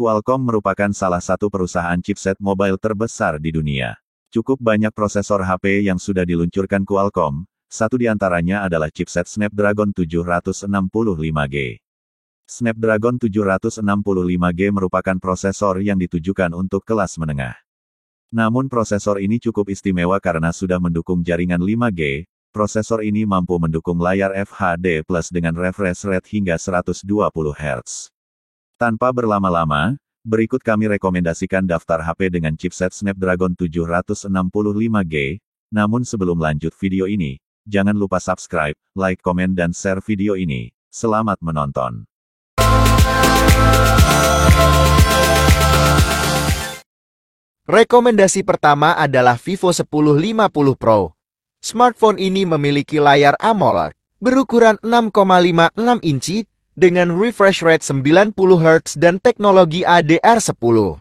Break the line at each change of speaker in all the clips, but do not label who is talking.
Qualcomm merupakan salah satu perusahaan chipset mobile terbesar di dunia. Cukup banyak prosesor HP yang sudah diluncurkan Qualcomm, satu di antaranya adalah chipset Snapdragon 765G. Snapdragon 765G merupakan prosesor yang ditujukan untuk kelas menengah. Namun prosesor ini cukup istimewa karena sudah mendukung jaringan 5G, prosesor ini mampu mendukung layar FHD+ dengan refresh rate hingga 120 Hz. Tanpa berlama-lama, berikut kami rekomendasikan daftar HP dengan chipset Snapdragon 765G. Namun sebelum lanjut video ini, jangan lupa subscribe, like, komen dan share video ini. Selamat menonton.
Rekomendasi pertama adalah Vivo X1050 Pro. Smartphone ini memiliki layar AMOLED berukuran 6,56 inci dengan refresh rate 90 Hz dan teknologi ADR10.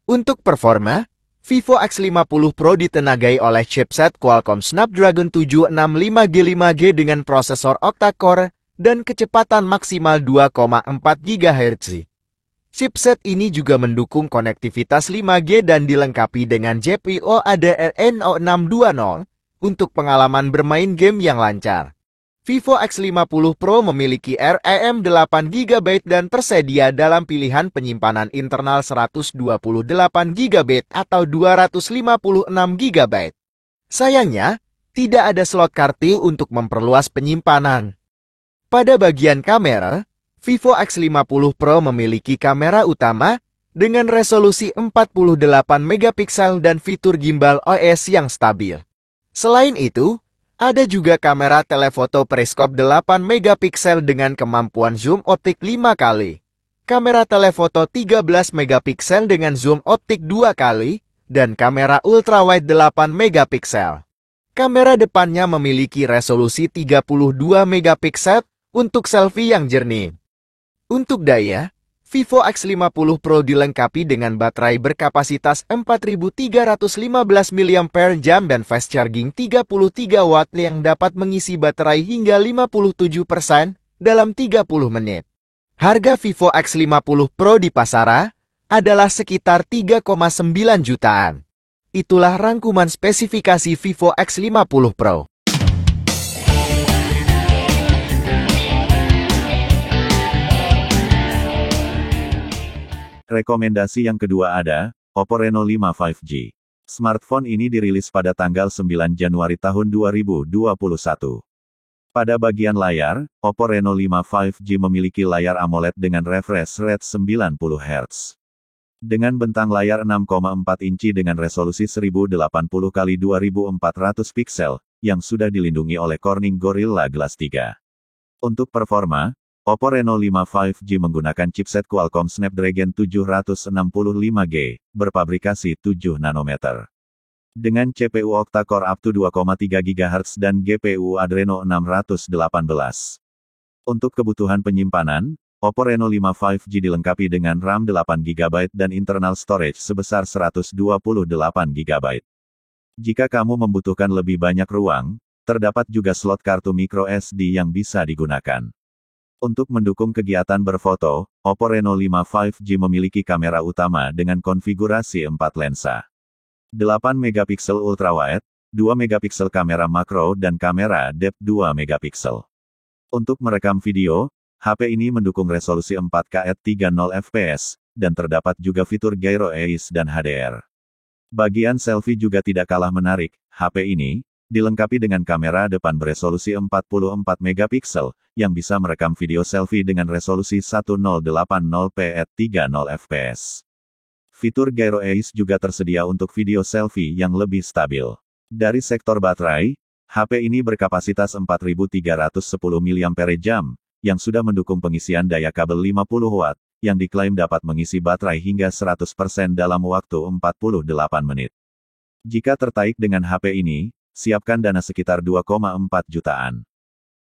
Untuk performa, Vivo X50 Pro ditenagai oleh chipset Qualcomm Snapdragon 765G 5G dengan prosesor octa-core dan kecepatan maksimal 2,4 GHz. Chipset ini juga mendukung konektivitas 5G dan dilengkapi dengan GPU Adreno620 untuk pengalaman bermain game yang lancar. Vivo X50 Pro memiliki RAM 8GB dan tersedia dalam pilihan penyimpanan internal 128GB atau 256GB. Sayangnya, tidak ada slot kartu untuk memperluas penyimpanan. Pada bagian kamera, Vivo X50 Pro memiliki kamera utama dengan resolusi 48MP dan fitur gimbal OS yang stabil. Selain itu, ada juga kamera telefoto periskop 8MP dengan kemampuan zoom optik 5 kali, kamera telefoto 13MP dengan zoom optik 2 kali, dan kamera ultrawide 8MP. Kamera depannya memiliki resolusi 32MP untuk selfie yang jernih. Untuk daya, Vivo X50 Pro dilengkapi dengan baterai berkapasitas 4315 mAh dan fast charging 33 Watt yang dapat mengisi baterai hingga 57% dalam 30 menit. Harga Vivo X50 Pro di pasaran adalah sekitar 3,9 jutaan. Itulah rangkuman spesifikasi Vivo X50 Pro.
Rekomendasi yang kedua ada, Oppo Reno 5 5G. Smartphone ini dirilis pada tanggal 9 Januari tahun 2021. Pada bagian layar, Oppo Reno 5 5G memiliki layar AMOLED dengan refresh rate 90 Hz. Dengan bentang layar 6,4 inci dengan resolusi 1080x2400 piksel, yang sudah dilindungi oleh Corning Gorilla Glass 3. Untuk performa, Oppo Reno 5 5G menggunakan chipset Qualcomm Snapdragon 765G, berpabrikasi 7 nanometer. Dengan CPU octa-core up to 2,3 GHz dan GPU Adreno 618. Untuk kebutuhan penyimpanan, Oppo Reno 5 5G dilengkapi dengan RAM 8GB dan internal storage sebesar 128GB. Jika kamu membutuhkan lebih banyak ruang, terdapat juga slot kartu microSD yang bisa digunakan. Untuk mendukung kegiatan berfoto, Oppo Reno 5 5G memiliki kamera utama dengan konfigurasi 4 lensa. 8MP ultrawide, 2MP kamera makro dan kamera depth 2MP. Untuk merekam video, HP ini mendukung resolusi 4K at 30fps, dan terdapat juga fitur Gyro EIS dan HDR. Bagian selfie juga tidak kalah menarik, HP ini dilengkapi dengan kamera depan beresolusi 44MP, yang bisa merekam video selfie dengan resolusi 1080p at 30fps. Fitur Gyro EIS juga tersedia untuk video selfie yang lebih stabil. Dari sektor baterai, HP ini berkapasitas 4310 mAh, yang sudah mendukung pengisian daya kabel 50 Watt, yang diklaim dapat mengisi baterai hingga 100% dalam waktu 48 menit. Jika tertarik dengan HP ini, siapkan dana sekitar 2,4 jutaan.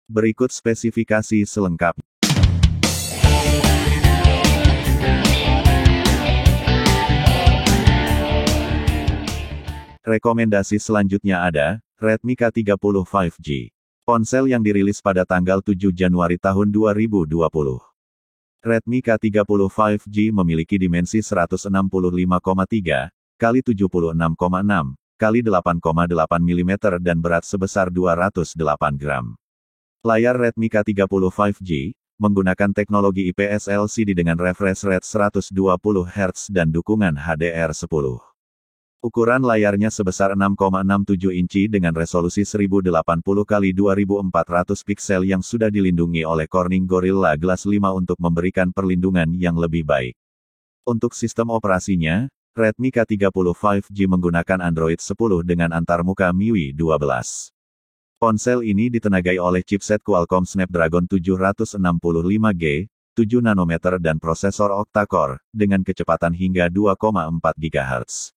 Berikut spesifikasi selengkapnya. Rekomendasi selanjutnya ada, Redmi K30 5G. Ponsel yang dirilis pada tanggal 7 Januari tahun 2020. Redmi K30 5G memiliki dimensi 165,3 x 76,6 x 8,8 mm dan berat sebesar 208 gram. Layar Redmi K30 5G menggunakan teknologi IPS LCD dengan refresh rate 120 Hz dan dukungan HDR10. Ukuran layarnya sebesar 6,67 inci dengan resolusi 1080 x 2400 piksel yang sudah dilindungi oleh Corning Gorilla Glass 5 untuk memberikan perlindungan yang lebih baik. Untuk sistem operasinya, Redmi K30 5G menggunakan Android 10 dengan antarmuka MIUI 12. Ponsel ini ditenagai oleh chipset Qualcomm Snapdragon 765G, 7 nanometer dan prosesor octa-core, dengan kecepatan hingga 2,4 GHz.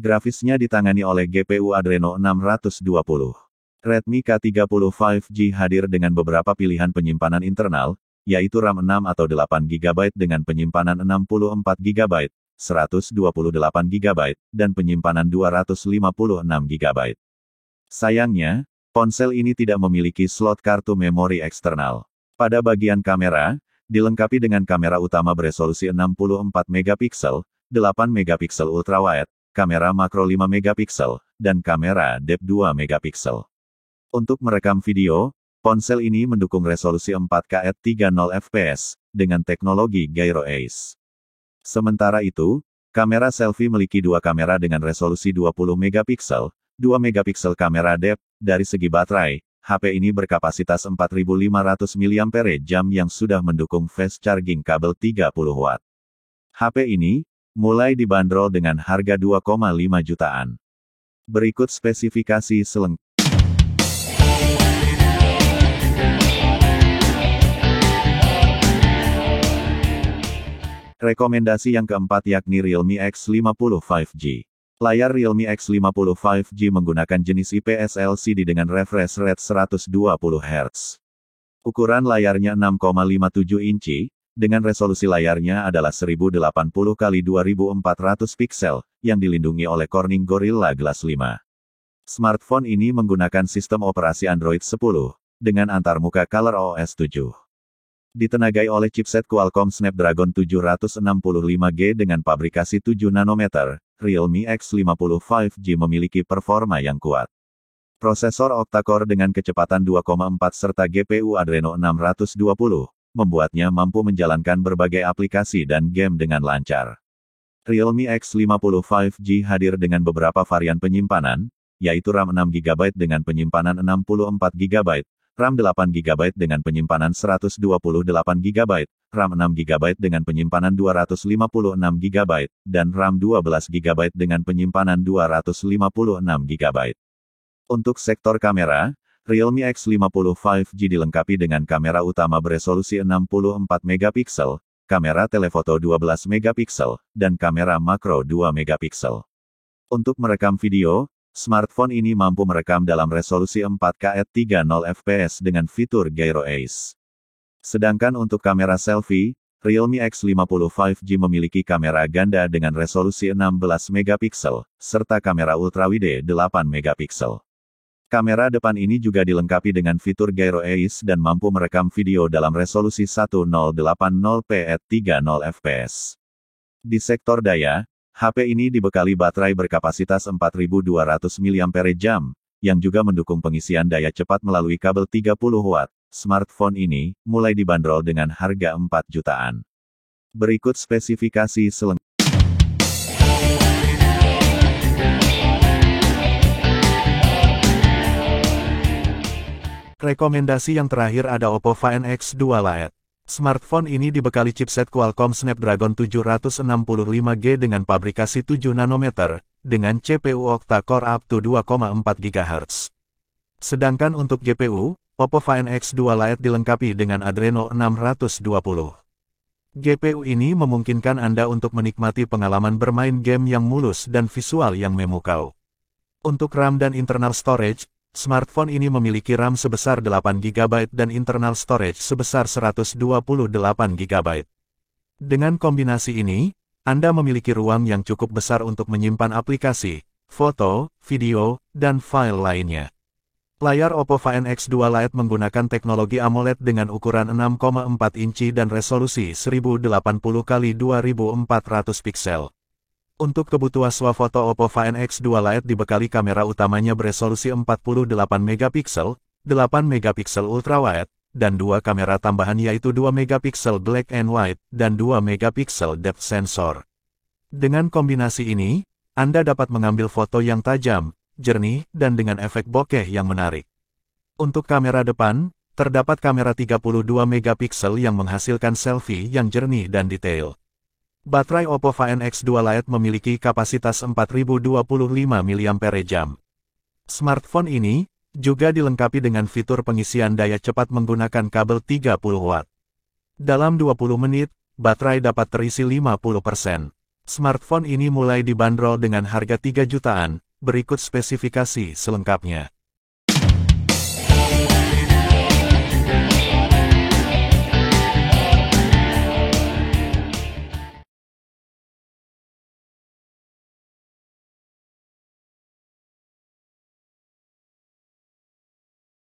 Grafisnya ditangani oleh GPU Adreno 620. Redmi K30 5G hadir dengan beberapa pilihan penyimpanan internal, yaitu RAM 6 atau 8 GB dengan penyimpanan 64 GB, 128 GB, dan penyimpanan 256 GB. Sayangnya, ponsel ini tidak memiliki slot kartu memori eksternal. Pada bagian kamera, dilengkapi dengan kamera utama beresolusi 64 megapiksel, 8 megapiksel ultrawide, kamera makro 5 megapiksel, dan kamera depth 2 megapiksel. Untuk merekam video, ponsel ini mendukung resolusi 4K at 30 fps, dengan teknologi Gyro Ace. Sementara itu, kamera selfie memiliki dua kamera dengan resolusi 20 megapiksel, 2 megapiksel kamera depth. Dari segi baterai, HP ini berkapasitas 4500 mAh yang sudah mendukung fast charging kabel 30 watt. HP ini mulai dibanderol dengan harga 2,5 jutaan. Berikut spesifikasi selengkapnya. Rekomendasi yang keempat yakni Realme X50 5G. Layar Realme X50 5G menggunakan jenis IPS LCD dengan refresh rate 120 Hz. Ukuran layarnya 6,57 inci, dengan resolusi layarnya adalah 1080 x 2400 piksel, yang dilindungi oleh Corning Gorilla Glass 5. Smartphone ini menggunakan sistem operasi Android 10, dengan antarmuka ColorOS 7. Ditenagai oleh chipset Qualcomm Snapdragon 765G dengan pabrikasi 7 nanometer, Realme X50 5G memiliki performa yang kuat. Prosesor octa-core dengan kecepatan 2,4 serta GPU Adreno 620, membuatnya mampu menjalankan berbagai aplikasi dan game dengan lancar. Realme X50 5G hadir dengan beberapa varian penyimpanan, yaitu RAM 6 GB dengan penyimpanan 64 GB, RAM 8 GB dengan penyimpanan 128 GB, RAM 6 GB dengan penyimpanan 256 GB, dan RAM 12 GB dengan penyimpanan 256 GB. Untuk sektor kamera, Realme X50 5G dilengkapi dengan kamera utama beresolusi 64 megapiksel, kamera telefoto 12 megapiksel, dan kamera makro 2 megapiksel. Untuk merekam video, smartphone ini mampu merekam dalam resolusi 4K at 30 fps dengan fitur Gyro Ace. Sedangkan untuk kamera selfie, Realme X50 5G memiliki kamera ganda dengan resolusi 16 megapiksel, serta kamera ultrawide 8 megapiksel. Kamera depan ini juga dilengkapi dengan fitur Gyro Ace dan mampu merekam video dalam resolusi 1080p at 30 fps. Di sektor daya, HP ini dibekali baterai berkapasitas 4200 mAh, yang juga mendukung pengisian daya cepat melalui kabel 30 watt. Smartphone ini mulai dibanderol dengan harga 4 jutaan. Berikut spesifikasi selengkapnya.
Rekomendasi yang terakhir ada Oppo Find X2 Lite. Smartphone ini dibekali chipset Qualcomm Snapdragon 765G dengan pabrikasi 7 nanometer, dengan CPU octa-core up to 2,4 GHz. Sedangkan untuk GPU, Oppo Find X2 Lite dilengkapi dengan Adreno 620. GPU ini memungkinkan Anda untuk menikmati pengalaman bermain game yang mulus dan visual yang memukau. Untuk RAM dan internal storage, smartphone ini memiliki RAM sebesar 8 GB dan internal storage sebesar 128 GB. Dengan kombinasi ini, Anda memiliki ruang yang cukup besar untuk menyimpan aplikasi, foto, video, dan file lainnya. Layar Oppo Find X2 Lite menggunakan teknologi AMOLED dengan ukuran 6,4 inci dan resolusi 1080x2400 piksel. Untuk kebutuhan swafoto Oppo Find X2 Lite dibekali kamera utamanya beresolusi 48 megapiksel, 8 megapiksel ultrawide, dan dua kamera tambahan yaitu 2 megapiksel black and white dan 2 megapiksel depth sensor. Dengan kombinasi ini, Anda dapat mengambil foto yang tajam, jernih, dan dengan efek bokeh yang menarik. Untuk kamera depan, terdapat kamera 32 megapiksel yang menghasilkan selfie yang jernih dan detail. Baterai Oppo Find X2 Lite memiliki kapasitas 4025 mAh. Smartphone ini juga dilengkapi dengan fitur pengisian daya cepat menggunakan kabel 30 watt. Dalam 20 menit, baterai dapat terisi 50%. Smartphone ini mulai dibanderol dengan harga 3 jutaan, berikut spesifikasi selengkapnya.